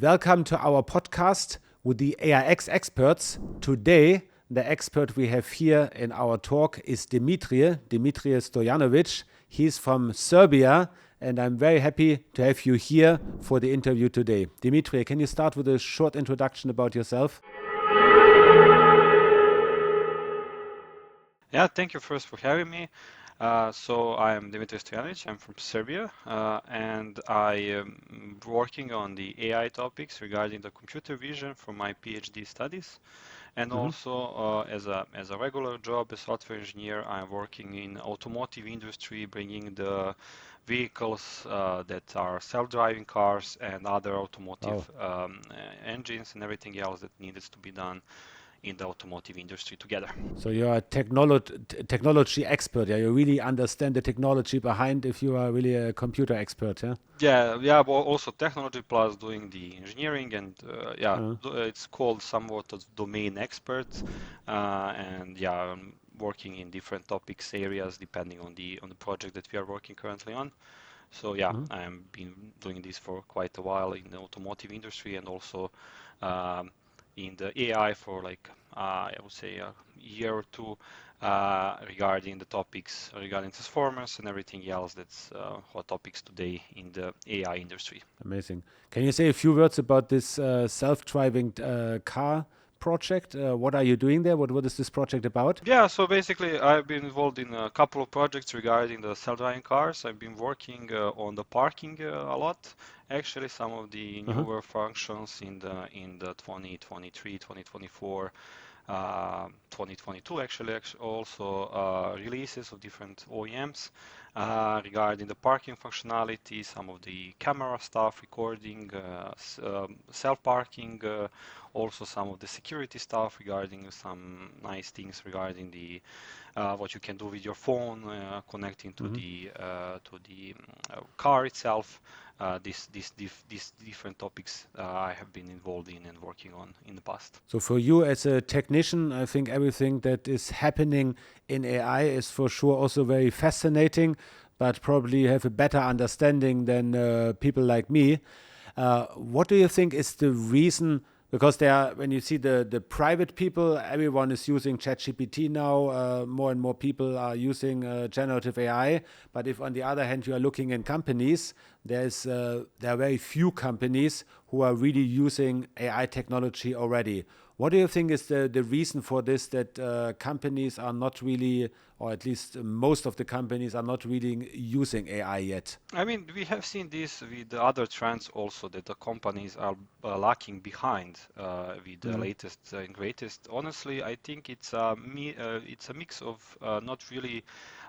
Welcome to our podcast with the AIX experts. Today, the expert we have here in our talk is Dimitrije Stojanovic. He's from Serbia, and I'm very happy to have you here for the interview today. Dimitrije, can you start with a short introduction about yourself? Yeah, thank you first for having me. So I'm Dimitrije Stojanovic, I'm from Serbia, and I am working on the AI topics regarding the computer vision for my PhD studies. And also as a regular job as software engineer, I'm working in automotive industry, bringing the vehicles that are self-driving cars and other automotive engines and everything else that needs to be done in the automotive industry together. So you're a technology expert. Yeah, you really understand the technology behind if you are really a computer expert. Yeah. Yeah, but also technology plus doing the engineering and it's called somewhat a domain expert, and yeah, I'm working in different topics areas depending on the project that we are working currently on. So yeah, I've been doing this for quite a while in the automotive industry and also um, in the AI for like I would say a year or two regarding the topics regarding transformers and everything else that's hot topics today in the AI industry. Amazing. Can you say a few words about this self-driving car project? What are you doing there? What is this project about? Yeah, so basically I've been involved in a couple of projects regarding the self-driving cars. I've been working on the parking a lot. Actually, some of the newer functions in the 2023, 2024 2022 actually also releases of different OEMs regarding the parking functionality, some of the camera stuff, recording, self-parking, also some of the security stuff regarding some nice things regarding the what you can do with your phone, connecting to the car itself. These different topics I have been involved in and working on in the past. So for you as a technician, I think everything that is happening in AI is for sure also very fascinating, but probably you have a better understanding than people like me. What do you think is the reason? Because there are, when you see the private people, everyone is using ChatGPT now. More and more people are using generative AI. But if on the other hand you are looking in companies, there are very few companies who are really using AI technology already. What do you think is the reason for this, that companies are not really, or at least most of the companies are not really using AI yet? I mean, we have seen this with the other trends also that the companies are lacking behind with the latest and greatest. Honestly, I think it's a mix of not really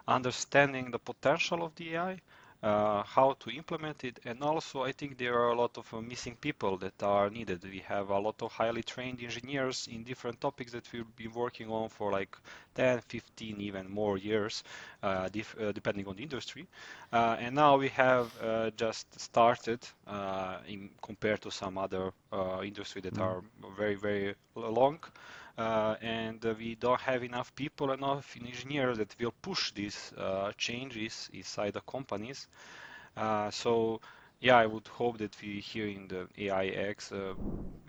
understanding the potential of the AI, how to implement it, and also I think there are a lot of missing people that are needed. We have a lot of highly trained engineers in different topics that we've been working on for like 10, 15, even more years, depending on the industry. And now we have just started compared to some other industry that are very, very long. And we don't have enough people, enough engineers that will push these changes inside the companies. So yeah, I would hope that we here in the AIX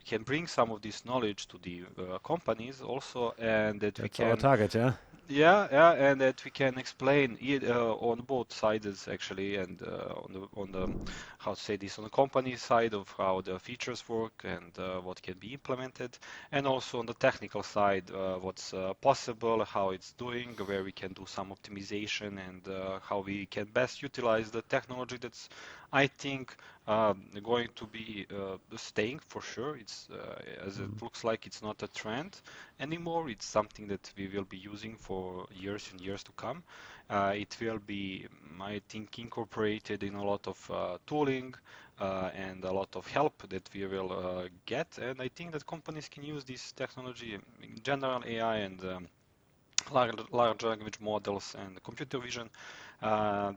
can bring some of this knowledge to the companies also, and that we That's our can target, yeah? yeah, and that we can explain it on both sides actually, and on the how to say this on the company side of how the features work and what can be implemented, and also on the technical side, what's possible, how it's doing, where we can do some optimization, and how we can best utilize the technology that's, I think, going to be staying for sure. It's as it looks like it's not a trend anymore. It's something that we will be using for years and years to come. It will be, I think, incorporated in a lot of tooling and a lot of help that we will get. And I think that companies can use this technology in general, AI and large language models and computer vision,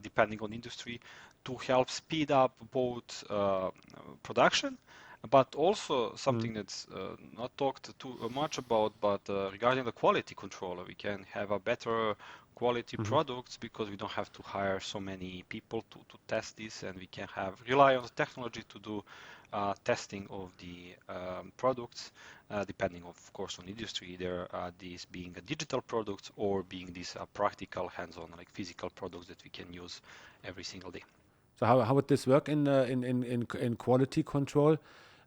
depending on industry, to help speed up both production, but also something that's not talked too much about, but regarding the quality control, we can have a better quality products because we don't have to hire so many people to test this, and we can have rely on the technology to do testing of the products, depending of course on industry, either these being a digital products or being these practical hands-on like physical products that we can use every single day. So how would this work in quality control?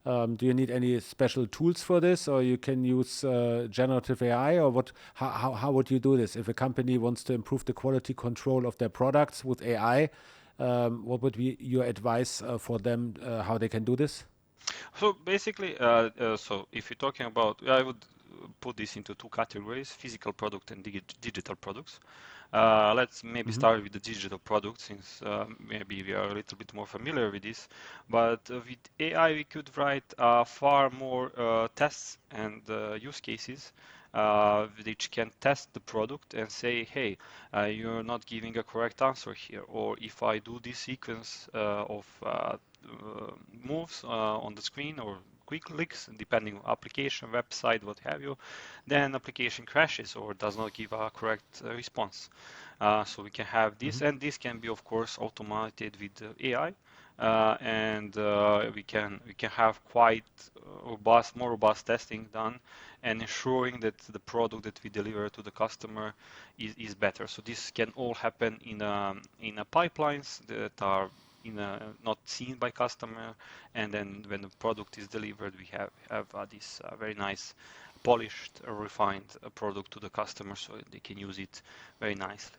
Do you need any special tools for this, or you can use generative AI, or what? How would you do this if a company wants to improve the quality control of their products with AI? What would be your advice for them how they can do this? So basically, so if you're talking about, I would put this into two categories: physical product and digital products. Let's maybe Hmm. start with the digital product since maybe we are a little bit more familiar with this. But with AI, we could write far more tests and use cases which can test the product and say, hey, you're not giving a correct answer here. Or if I do this sequence of moves on the screen or quick clicks, depending on application, website, what have you, then application crashes or does not give a correct response. So we can have Hmm. this, and this can be, of course, automated with AI, and we can have quite more robust testing done, and ensuring that the product that we deliver to the customer is better. So this can all happen in a pipelines that are not seen by customer, and then when the product is delivered, we have this very nice polished, refined product to the customer so they can use it very nicely.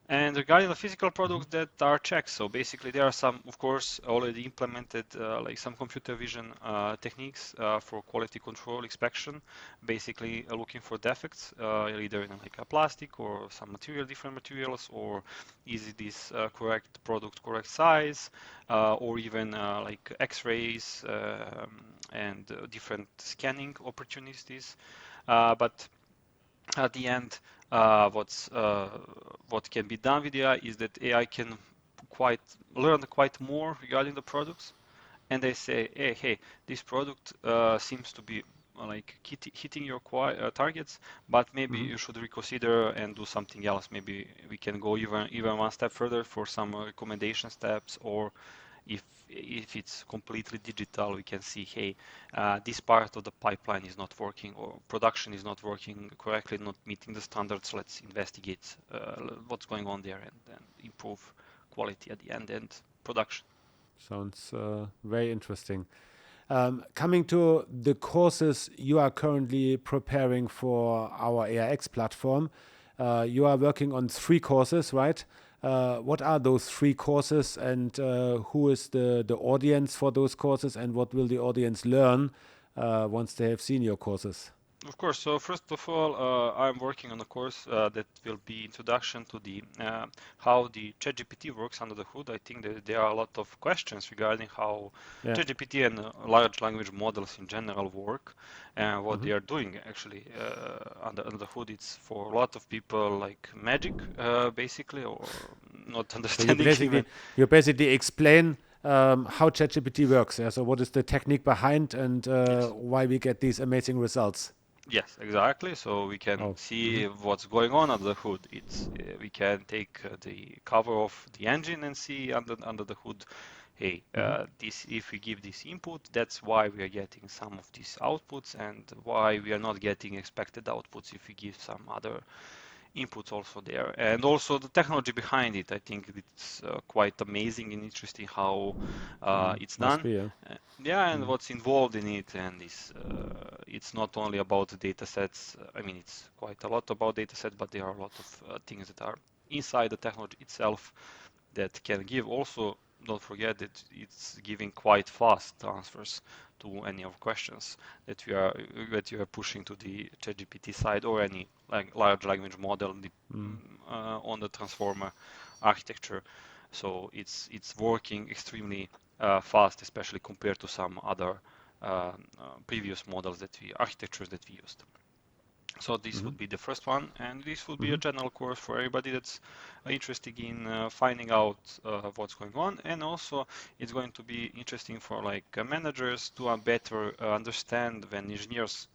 And regarding the physical Hmm. products that are checked, so basically there are some, of course, already implemented, like some computer vision techniques for quality control inspection, basically looking for defects, either in like a plastic or some material, different materials, or is this correct product, correct size, or even like X-rays and different scanning opportunities. But at the end, what can be done with AI is that AI can quite learn quite more regarding the products, and they say, hey, this product seems to be like hitting your targets, but maybe Hmm. you should reconsider and do something else. Maybe we can go even one step further for some recommendation steps, or if it's completely digital, we can see, hey, this part of the pipeline is not working, or production is not working correctly, not meeting the standards. Let's investigate what's going on there and improve quality at the end and production. Sounds very interesting. Coming to the courses you are currently preparing for our AIX platform, you are working on 3 courses, right? What are those 3 courses, and who is the audience for those courses, and what will the audience learn once they have seen your courses? Of course. So first of all, I'm working on a course that will be introduction to the how the ChatGPT works under the hood. I think that there are a lot of questions regarding how Yeah. ChatGPT and large language models in general work and what Hmm. they are doing actually under the hood. It's for a lot of people like magic, basically, or not So you understanding basically even. you basically explain how ChatGPT works. Yeah. So what is the technique behind, and Yes. why we get these amazing results? Yes, exactly. So we can Oh. Hmm. see what's going on under the hood. We can take the cover of the engine and see under the hood. Hey, Hmm. this if we give this input, that's why we are getting some of these outputs, and why we are not getting expected outputs if we give some other inputs also there, and also the technology behind it. I think it's quite amazing and interesting how it's Must done. be. Yeah. Yeah, and Mm. what's involved in it, and it's not only about the data sets. I mean, it's quite a lot about data sets, but there are a lot of things that are inside the technology itself that can give also. Don't forget that it's giving quite fast answers to any of questions that you are pushing to the ChatGPT side or any like large language model Mm. on the transformer architecture. So it's working extremely fast, especially compared to some other previous models architectures that we used. So this Hmm. would be the first one, and this would be a Hmm. general course for everybody that's interested in finding out what's going on, and also it's going to be interesting for like managers to better understand when engineers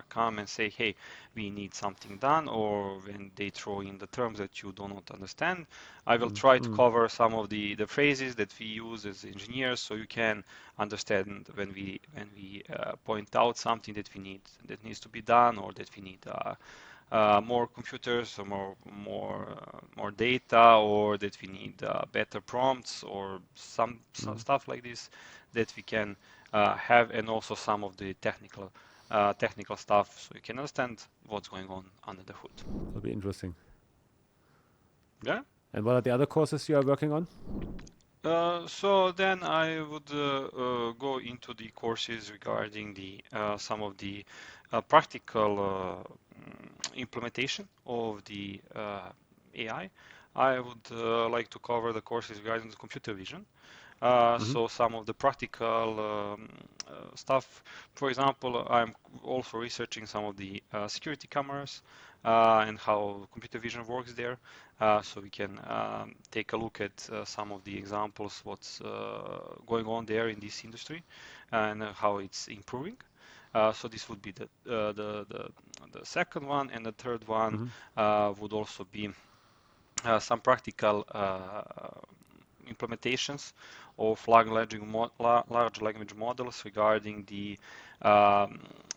come and say, hey, we need something done, or when they throw in the terms that you do not understand, I will try to cover some of the phrases that we use as engineers, so you can understand when we point out something that we need that needs to be done, or that we need more computers, or more data, or that we need better prompts, or some stuff like this that we can have, and also some of the technical stuff, so you can understand what's going on under the hood. That'll be interesting. Yeah. And what are the other courses you are working on? So then I would go into the courses regarding the some of the practical implementation of the AI. I would like to cover the courses regarding the computer vision. So some of the practical stuff. For example, I'm also researching some of the security cameras and how computer vision works there. So we can take a look at some of the examples, what's going on there in this industry, and how it's improving. So this would be the second one, and the third one would also be some practical implementations of large language models regarding the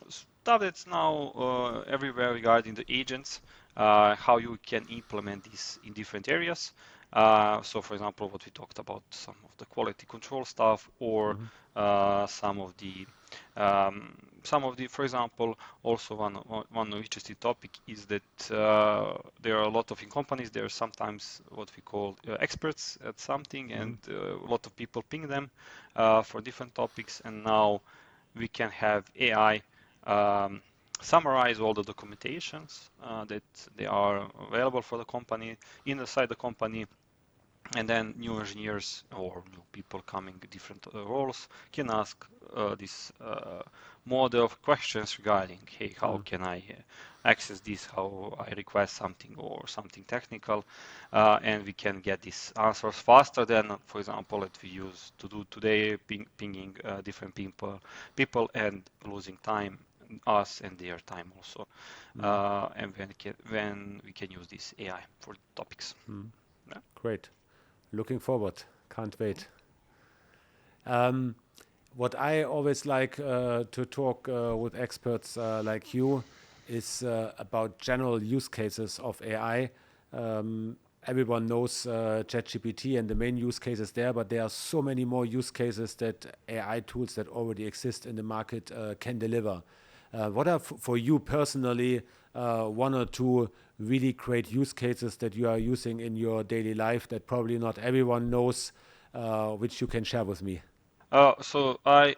stuff that's now everywhere regarding the agents, how you can implement this in different areas. So, for example, what we talked about, some of the quality control stuff, or some of the, for example, also one interesting topic is that there are a lot of in companies, there are sometimes what we call experts at something, and a lot of people ping them for different topics, and now we can have AI summarize all the documentations that they are available for the company, inside the company, and then new engineers or new people coming in different roles can ask this model of questions regarding, hey, how can I access this, how I request something or something technical, and we can get these answers faster than, for example, that we use to do today, pinging different people and losing time, us and their time also, and when we can use this AI for topics. Yeah. Great. Looking forward. Can't wait. What I always like to talk with experts like you is about general use cases of AI. Everyone knows ChatGPT and the main use cases there, but there are so many more use cases that AI tools that already exist in the market can deliver. What are, for you personally, one or two really great use cases that you are using in your daily life that probably not everyone knows, which you can share with me? So I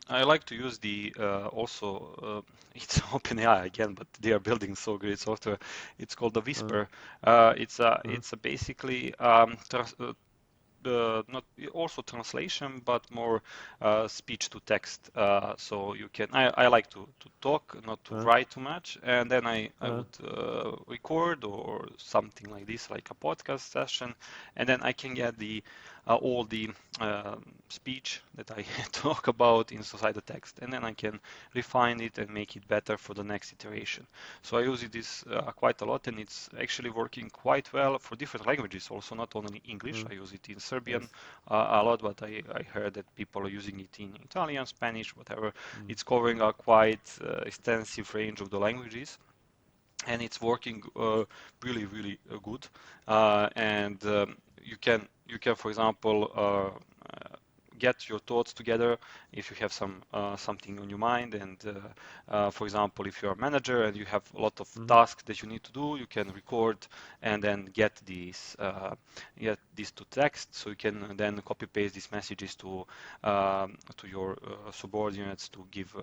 I like to use the also it's OpenAI again, but they are building so great software. It's called the Whisper. It's a basically not also translation, but more speech to text. So you can. I like to talk, not to write too much, and then I would record or something like this, like a podcast session, and then I can get the all the speech that I talk about inside the text, and then I can refine it and make it better for the next iteration. So I use this quite a lot, and it's actually working quite well for different languages, also not only English. I use it in Serbian a lot, but I heard that people are using it in Italian, Spanish, whatever. It's covering a quite extensive range of the languages, and it's working really, really good. And you can, for example, get your thoughts together if you have something on your mind, and for example, if you're a manager and you have a lot of tasks that you need to do, you can record and then get this to text, so you can then copy paste these messages to your subordinates to give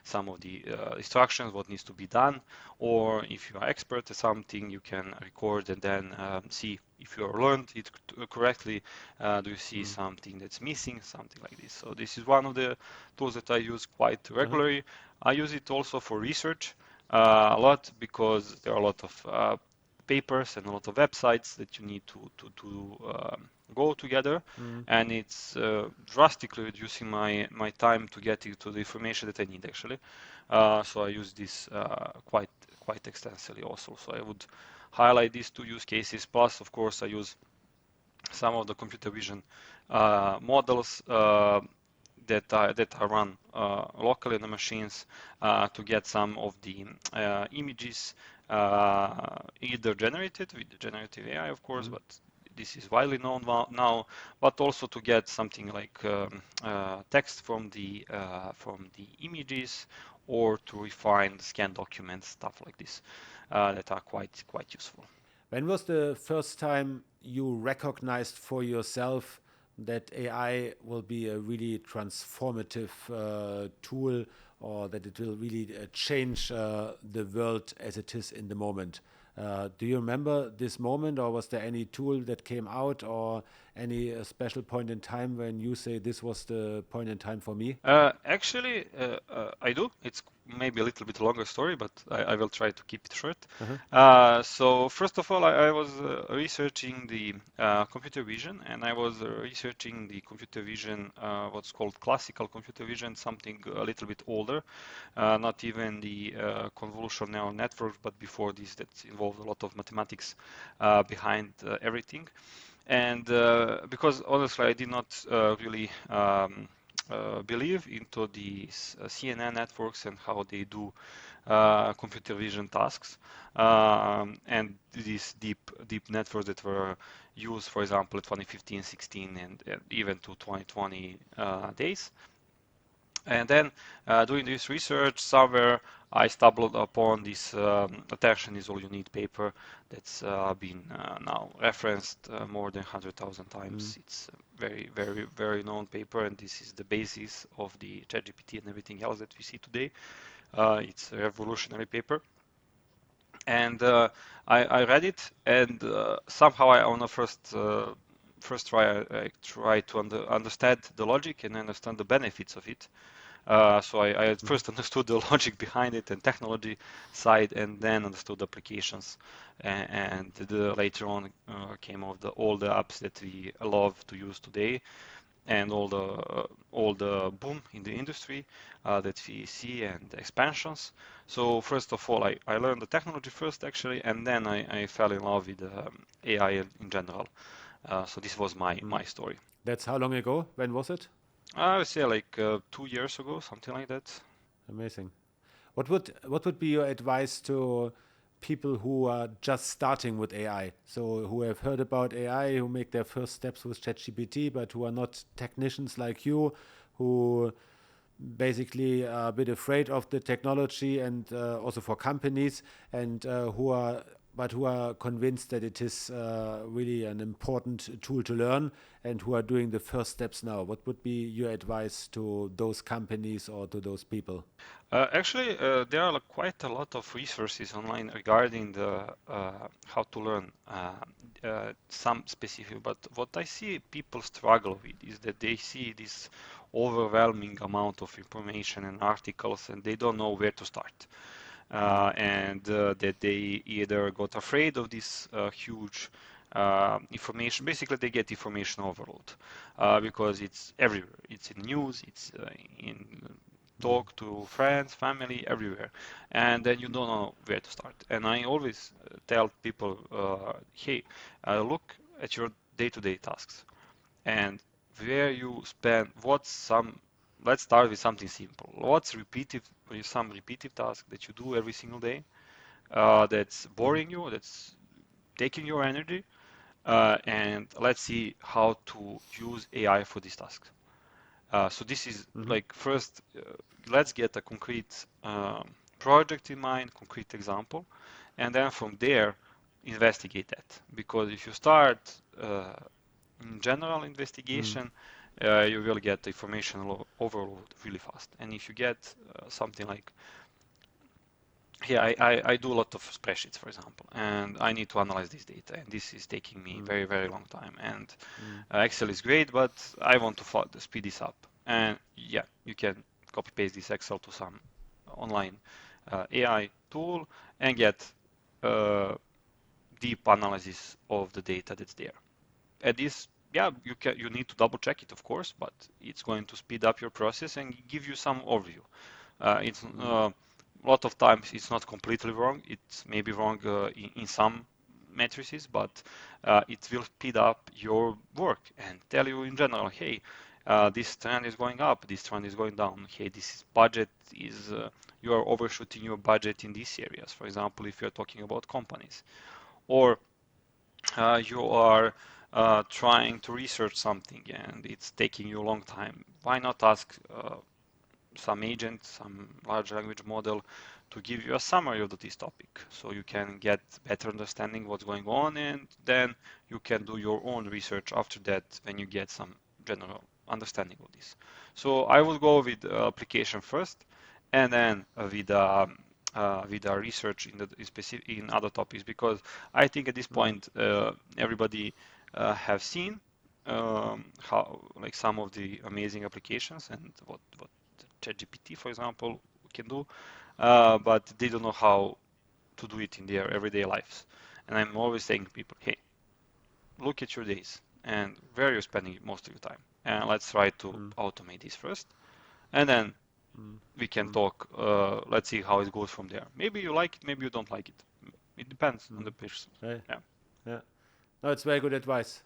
some of the instructions what needs to be done. Or if you are expert at something, you can record and then see if you learned it correctly. Do you see something that's missing, something like this? So this is one of the tools that I use quite regularly. I use it also for research a lot, because there are a lot of papers and a lot of websites that you need to go together, Mm. and it's drastically reducing my time to get to the information that I need actually. So I use this quite extensively also. So I would highlight these two use cases. Plus, of course, I use some of the computer vision models that are run locally on the machines to get some of the images either generated with the generative AI, of course, Mm. but this is widely known now, but also to get something like text from the images, or to refine scanned documents, stuff like this, that are quite useful. When was the first time you recognized for yourself that AI will be a really transformative tool, or that it will really change the world as it is in the moment? Do you remember this moment, or was there any tool that came out, or any special point in time when you say this was the point in time for me? Actually, I do. It's maybe a little bit longer story, but I will try to keep it short. Uh-huh. So first of all, I was researching the computer vision, and I was researching the computer vision, what's called classical computer vision, something a little bit older, not even the convolutional neural networks, but before this, that involved a lot of mathematics behind everything. And because honestly, I did not really believe into these CNN networks and how they do computer vision tasks, and these deep networks that were used, for example, 2015, 16, and even to 2020 days. And then doing this research, somewhere I stumbled upon this Attention is All You Need paper that's been now referenced more than 100,000 Mm. times. It's a very known paper, and this is the basis of the ChatGPT and everything else that we see today. It's a revolutionary paper. And I read it, and somehow on the first try, I tried to understand the logic and understand the benefits of it. So I at Mhm. first understood the logic behind it and technology side, and then understood the applications. And later on came all the apps that we love to use today, and all the boom in the industry that we see, and expansions. So first of all, I learned the technology first actually, and then I fell in love with AI in general. So this was my Mm. story. That's how long ago? When was it? I would say like 2 years ago, something like that. Amazing. What would be your advice to people who are just starting with AI? So who have heard about AI, who make their first steps with ChatGPT, but who are not technicians like you, who basically are a bit afraid of the technology, and also for companies, and who are convinced that it is really an important tool to learn, and who are doing the first steps now. What would be your advice to those companies or to those people? Actually, there are like quite a lot of resources online regarding the how to learn some specific. But what I see people struggle with is that they see this overwhelming amount of information and articles, and they don't know where to start. And that they either got afraid of this huge information. Basically, they get information overload because it's everywhere. It's in news, it's in Mm. talk to friends, family, everywhere, and then you don't know where to start. And I always tell people, hey, look at your day-to-day tasks and where you spend. What's some? Let's start with something simple. What's some repetitive task that you do every single day that's Mhm. boring you, that's taking your energy, and let's see how to use AI for these tasks. So this is Mhm. like first, let's get a concrete project in mind, concrete example, and then from there investigate that. Because if you start in general Mm. investigation, you will get information overload really fast. And if you get something like, yeah, I do a lot of spreadsheets, for example, and I need to analyze this data, and this is taking me Mm. very long time. And Mm. Excel is great, but I want to speed this up. And yeah, you can copy paste this Excel to some online AI tool and get uh, deep analysis of the data that's there. At this yeah, you need to double check it, of course, but it's going to speed up your process and give you some overview. It's a lot of times it's not completely wrong. It's maybe wrong in some matrices, but it will speed up your work and tell you in general, hey, this trend is going up, this trend is going down. Hey, this budget is you are overshooting your budget in these areas. For example, if you're talking about companies, or you are trying to research something and it's taking you a long time. Why not ask some agent, some large language model to give you a summary of this topic so you can get better understanding what's going on, and then you can do your own research after that when you get some general understanding of this. So I would go with application first, and then with research in the specific in other topics, because I think at this point everybody have seen how like some of the amazing applications and what ChatGPT, for example, can do, but they don't know how to do it in their everyday lives. And I'm always saying to people, hey, look at your days and where you're spending most of your time, and let's try to automate this first, and then we can talk. Let's see how it goes from there. Maybe you like it, maybe you don't like it. It depends on the person. Right. Yeah. Yeah. No, it's very good advice.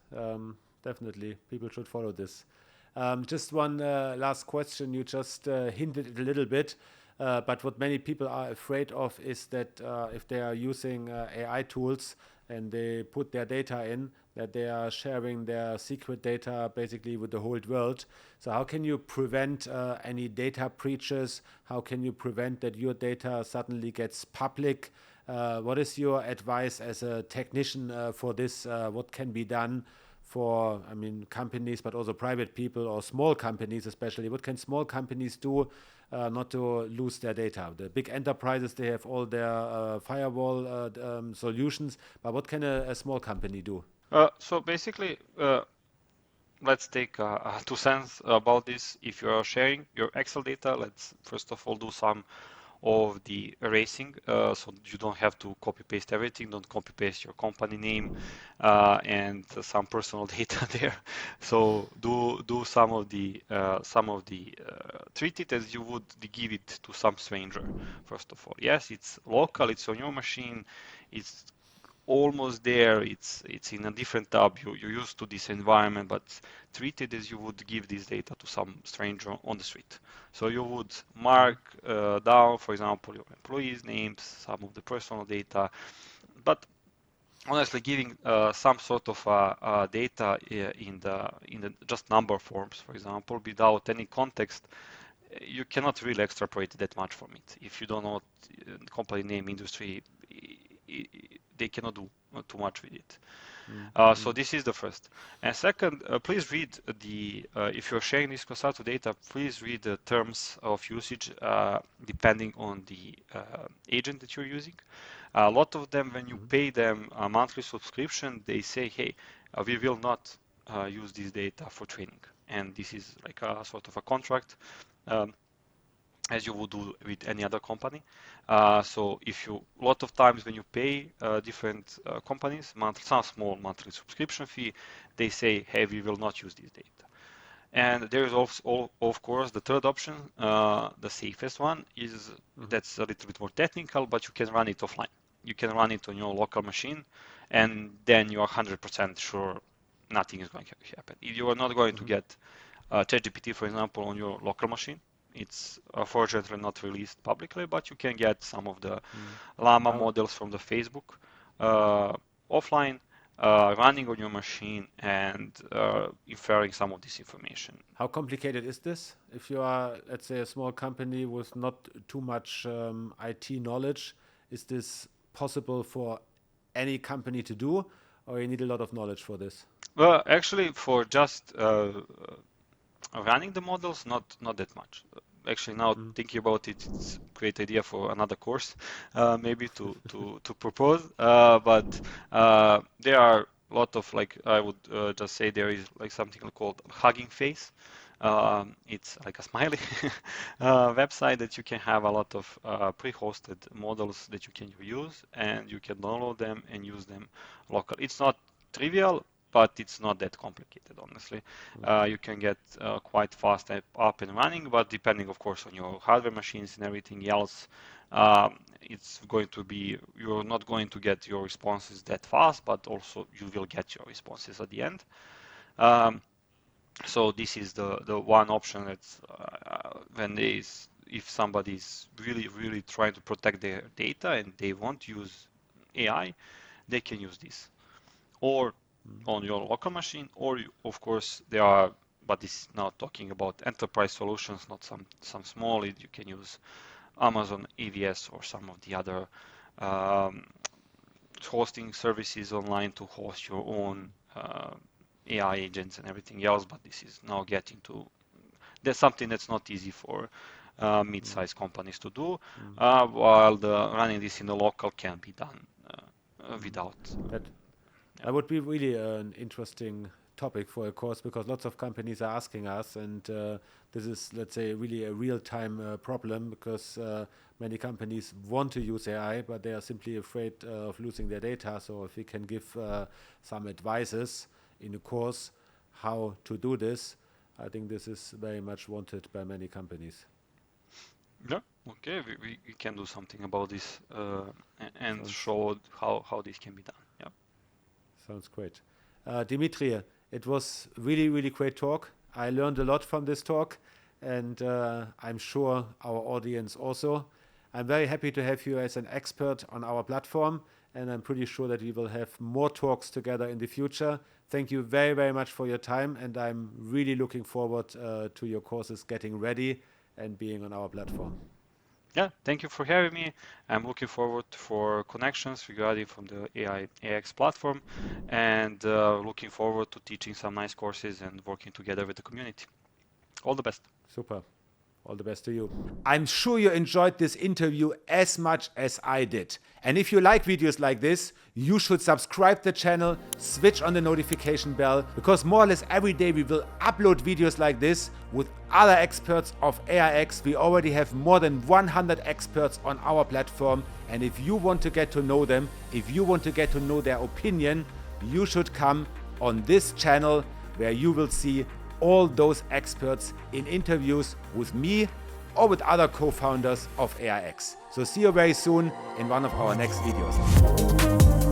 Definitely, people should follow this. Just one last question. You just hinted it a little bit, but what many people are afraid of is that if they are using AI tools and they put their data in, that they are sharing their secret data basically with the whole world. So how can you prevent any data breaches? How can you prevent that your data suddenly gets public? What is your advice as a technician for this? What can be done for, I mean, companies, but also private people or small companies especially? What can small companies do not to lose their data? The big enterprises, they have all their firewall solutions, but what can a small company do? So basically, let's take 2 cents about this. If you are sharing your Excel data, let's first of all do some of the erasing, so you don't have to copy paste everything. Don't copy paste your company name and some personal data there. So do treat it as you would give it to some stranger. First of all, yes, it's local, it's on your machine, it's almost there. It's in a different tab. You're used to this environment, but treat it as you would give this data to some stranger on the street. So you would mark down, for example, your employees' names, some of the personal data, but honestly, giving some sort of data in the just number forms, for example, without any context, you cannot really extrapolate that much from it. If you don't know company name, industry, they cannot do too much with it. So this is the first. And second, please read if you're sharing this consultant data, please read the terms of usage depending on the agent that you're using. A lot of them, when you pay them a monthly subscription, they say, hey, we will not use this data for training. And this is like a sort of a contract. As you would do with any other company. So if you, a lot of times when you pay different companies, some small monthly subscription fee, they say, hey, we will not use this data. And there is also, of course, the third option, the safest one, is that's a little bit more technical, but you can run it offline. You can run it on your local machine, and then you are 100% sure nothing is going to happen. If you are not going to get ChatGPT, for example, on your local machine, it's unfortunately not released publicly, but you can get some of the Llama models from the Facebook offline, running on your machine and inferring some of this information. How complicated is this? If you are, let's say, a small company with not too much IT knowledge, is this possible for any company to do, or you need a lot of knowledge for this? Well, actually, for just running the models, not that much. Actually, now thinking about it, it's a great idea for another course, maybe to propose. But there are a lot of, like, I would just say there is like something called Hugging Face. It's like a smiley website that you can have a lot of pre-hosted models that you can use, and you can download them and use them local. It's not trivial. but it's not that complicated, honestly. You can get quite fast up and running, but depending, of course, on your hardware machines and everything else, it's going to be, you're not going to get your responses that fast, but also you will get your responses at the end. So this is the one option that's if somebody's really trying to protect their data and they won't use AI, they can use this. Or on your local machine, or of course there are, but this is now talking about enterprise solutions, not some small. You can use Amazon EVS or some of the other hosting services online to host your own AI agents and everything else. But this is now getting to, that's something that's not easy for mid-sized companies to do, while running this in the local can be done without. That would be really an interesting topic for a course, because lots of companies are asking us, and this is, let's say, really a real-time problem, because many companies want to use AI, but they are simply afraid of losing their data. So if we can give some advices in a course how to do this, I think this is very much wanted by many companies. Yeah, okay, we can do something about this and show how this can be done. Yeah. Sounds great. Dimitrije, it was really great talk. I learned a lot from this talk, and I'm sure our audience also. I'm very happy to have you as an expert on our platform, and I'm pretty sure that we will have more talks together in the future. Thank you very much for your time, and I'm really looking forward to your courses getting ready and being on our platform. Yeah, thank you for having me. I'm looking forward for connections regarding from the AX platform, and looking forward to teaching some nice courses and working together with the community. All the best. Super. All the best to you. I'm sure you enjoyed this interview as much as I did. And if you like videos like this, you should subscribe the channel, switch on the notification bell, because more or less every day we will upload videos like this with other experts of AIX. We already have more than 100 experts on our platform. And if you want to get to know them, if you want to get to know their opinion, you should come on this channel, where you will see all those experts in interviews with me or with other co-founders of AIX. So see you very soon in one of our next videos.